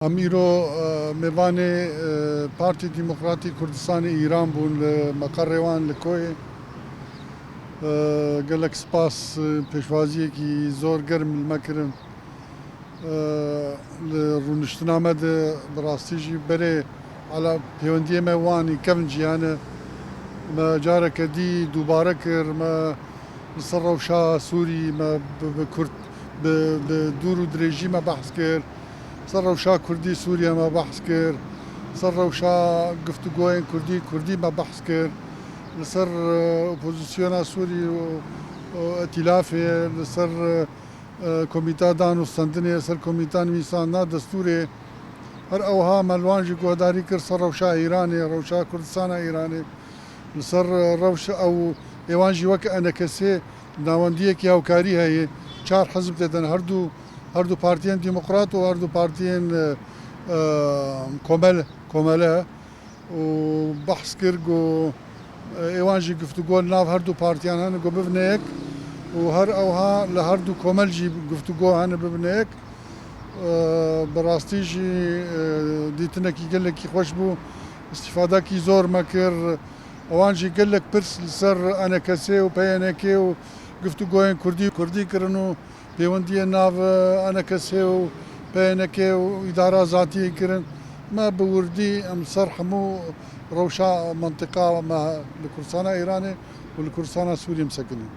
امیرو میوان پارتی دموکراتی کردستان ایران بون مقر وان لکوی گلک سپاس پیشوازی کی زور گرم المکرم رونشتنامه ده براستیجی بره على پیوندی موانی کم جیانه ما جارك دي دوباره كر ما نصر وشا سوري ما بكرد بدور دريجي ما بحث كر صر وشا كردي سوريا ما بحث كر صر وشا قفتقوين كردي ما بحث كر لسر اوبوزيسيونا سوري ائتلافي لسر كوميتا دانو سندني سر كوميتا نويسان دستوري هر اوها ملوانجي قوداري كر صر وشا ايراني روشا كردستان ايراني لسر روش او ایوانجی وک انا کسی ناوندیه کی هاوکاری هی چهار حزب دادن هر دو پارتیان دموکرات و هر دو پارتیان کمله و بحث کرد و ایوانجی گفتگو ناو هر دو پارتیان هن گو ببنیک و هر اوها لهر دو کمل جی گفتگو هن ببنیک براستیجی دیتنه کی گله کی خوش بو استفاده کی زور مکر اوانجی گلک پرس لسر انا کسی و پیانکی و گفتگوین کردی کرنو پیوندی ناو انا کسی و پیانکی و اداره ذاتی کرن ما بوردی ام صرحمو روشا منطقه ما لكردستان ايراني ولكردستان سوري مسكنين